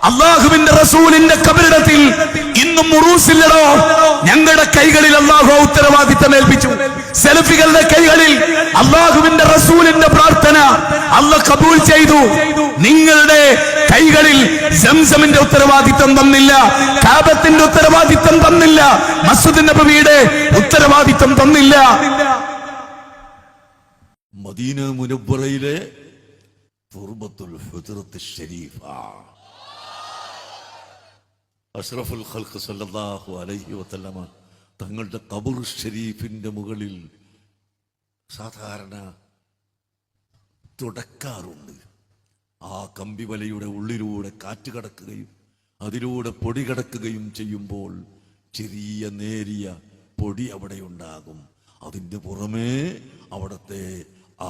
അള്ളാഹുവിന്റെ റസൂലിന്റെ ഖബറിടത്തിൽ ഇന്നും ഉറൂസില്ലടോ. ഞങ്ങളുടെ കൈകളിൽ അള്ളാഹു ഉത്തരവാദിത്തം ഏൽപ്പിച്ചു. സെൽഫികളുടെ കൈകളിൽ അള്ളാഹുവിന്റെ റസൂലിന്റെ പ്രാർത്ഥന അള്ളാഹ് കബൂൽ ചെയ്തു. നിങ്ങളുടെ കൈകളിൽ സംസമിന്റെ ഉത്തരവാദിത്തം തന്നില്ല, കാബത്തിന്റെ ഉത്തരവാദിത്തം തന്നില്ല, മസ്ജിദ് നബവിയുടെ ഉത്തരവാദിത്തം തന്നില്ല. മദീന മുനവ്വറയിലെ തുർബത്തുൽ ഹുജ്റത്ത് ശരീഫ അഷ്റഫുൽ ഖൽഖ് സല്ലല്ലാഹു അലൈഹി വസല്ലമ തങ്ങളുടെ ഖബർ ഷരീഫിന്റെ മുകളിൽ സാധാരണ തുടക്കാറുണ്ട്. ആ കമ്പിവലയുടെ ഉള്ളിലൂടെ കാറ്റ് കടക്കുകയും അതിലൂടെ പൊടി കടക്കുകയും ചെയ്യുമ്പോൾ ചെറിയ നേരിയ പൊടി അവിടെ ഉണ്ടാകും. അതിൻ്റെ പുറമേ അവിടുത്തെ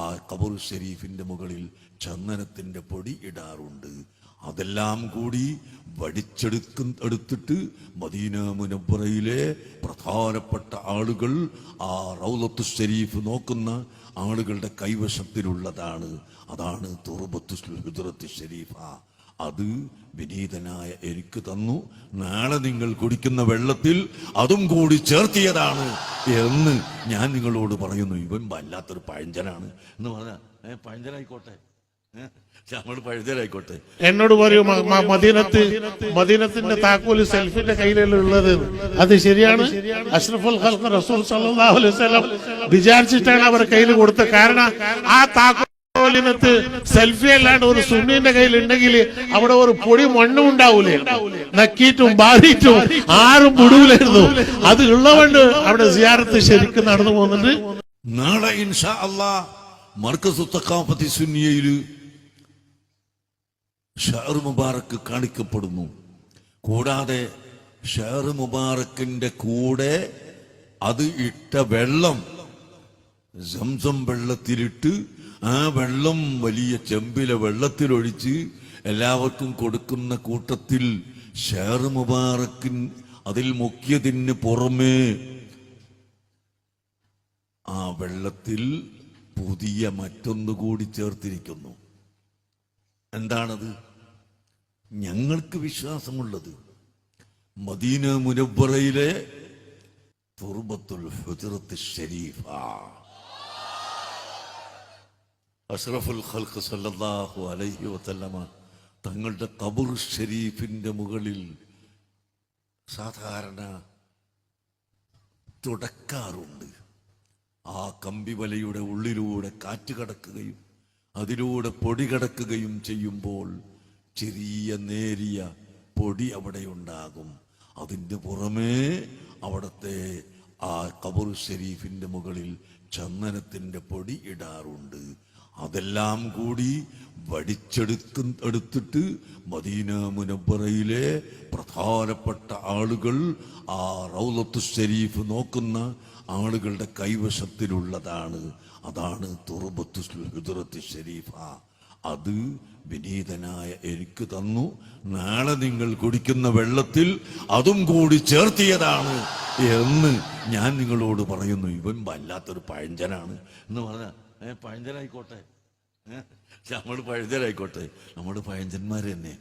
ആ ഖബർ ഷരീഫിന്റെ മുകളിൽ ചന്ദനത്തിന്റെ പൊടി ഇടാറുണ്ട്. അതെല്ലാം കൂടി എടുത്തിട്ട് മദീന മുനവ്വറയിലെ പ്രധാനപ്പെട്ട ആളുകൾ ആ റൗളത്തു ഷരീഫ് നോക്കുന്ന ആളുകളുടെ കൈവശത്തിലുള്ളതാണ്. അതാണ് തുർബത്തുൽ ഹുജ്റത്ത് ശരീഫ. അത് വിനീതനായ എനിക്ക് തന്നു. നാളെ നിങ്ങൾ കുടിക്കുന്ന വെള്ളത്തിൽ അതും കൂടി ചേർത്തിയതാണ് എന്ന് ഞാൻ നിങ്ങളോട് പറയുന്നു. ഇവൻ വല്ലാത്തൊരു പഴഞ്ചനാണ് എന്ന് പറഞ്ഞാൽ പഴഞ്ചനായിക്കോട്ടെ, നമ്മൾ പഴഞ്ചനായിക്കോട്ടെ. എന്നോട് പറയൂ, മദീനത്തിന്റെ താക്കോല് സെൽഫിന്റെ കയ്യിലുള്ളത് അത് ശരിയാണ്? അഷ്റഫുൽ ഖൽഖ് റസൂൽ സല്ലല്ലാഹു അലൈഹി വസല്ലം വിചാരിച്ചിട്ടാണ് അവർ കയ്യിൽ കൊടുത്തത്. കാരണം ആ താക്കോലിനകത്ത് സെൽഫി അല്ലാണ്ട് ഒരു സുന്നീന്റെ കയ്യിൽ ഉണ്ടെങ്കിൽ അവിടെ ഒരു പൊടി മണ്ണും ഉണ്ടാവൂലേ, നക്കിയിട്ടും ബാധിയിട്ടും ആരും വിടൂലായിരുന്നു. അത് ഉള്ളതുകൊണ്ട് അവിടെ സിയാറത്ത് ശരിക്കും നടന്നു പോകുന്നുണ്ട്. നാളെ ഇൻഷാ അല്ലാഹ് മർക്കസു തഖാഫത്തി സുന്നിയയിൽ ഷഅർ മുബാറക്ക് കാണിക്കപ്പെടുന്നു. കൂടാതെ ഷഅർ മുബാറക്കിന്റെ കൂടെ അത് ഇട്ട വെള്ളം സംസം വെള്ളത്തിലിട്ട് ആ വെള്ളം വലിയ ചെമ്പിലെ വെള്ളത്തിലൊഴിച്ച് എല്ലാവർക്കും കൊടുക്കുന്ന കൂട്ടത്തിൽ ഷഅർ മുബാറക്കിൻ അതിൽ മുക്കിയതിന് പുറമേ ആ വെള്ളത്തിൽ പുതിയ മറ്റൊന്നുകൂടി ചേർത്തിരിക്കുന്നു. എന്താണത്? ഞങ്ങൾക്ക് വിശ്വാസമുള്ളത് മദീന മുനവ്വറയിലെ തുർബത്തുൽ ഹുജ്റത്ത് ശരീഫ അഷ്റഫുൽ ഖൽഖ് സല്ലല്ലാഹു അലൈഹി വസല്ലമ തങ്ങളുടെ ഖബർ ഷരീഫിന്റെ മുകളിൽ സാധാരണ തുടക്കാറുണ്ട്. ആ കമ്പിവലയുടെ ഉള്ളിലൂടെ കാറ്റ് കടക്കുകയും അതിലൂടെ പൊടി കടക്കുകയും ചെയ്യുമ്പോൾ ചെറിയ നേരിയ പൊടി അവിടെ ഉണ്ടാകും. അതിൻ്റെ പുറമേ അവിടുത്തെ ആ ഖബർ ഷരീഫിന്റെ മുകളിൽ ചന്ദനത്തിന്റെ പൊടി ഇടാറുണ്ട്. അതെല്ലാം കൂടി എടുത്തിട്ട് മദീന മുനവ്വറയിലെ പ്രധാനപ്പെട്ട ആളുകൾ ആ റൗളത്തു ഷരീഫ് നോക്കുന്ന ആളുകളുടെ കൈവശത്തിലുള്ളതാണ്. അതാണ് തുർബത്തുൽ ഹുജ്റത്ത് ശരീഫ. അത് വിനീതനായ എനിക്ക് തന്നു. നാളെ നിങ്ങൾ കുടിക്കുന്ന വെള്ളത്തിൽ അതും കൂടി ചേർത്തിയതാണ് എന്ന് ഞാൻ നിങ്ങളോട് പറയുന്നു. ഇവൻ വല്ലാത്തൊരു പഴഞ്ചനാണ് എന്ന് പറഞ്ഞാൽ പഴഞ്ചനായിക്കോട്ടെ, നമ്മൾ പഴഞ്ചനായിക്കോട്ടെ, നമ്മൾ പഴഞ്ചന്മാർ തന്നെ.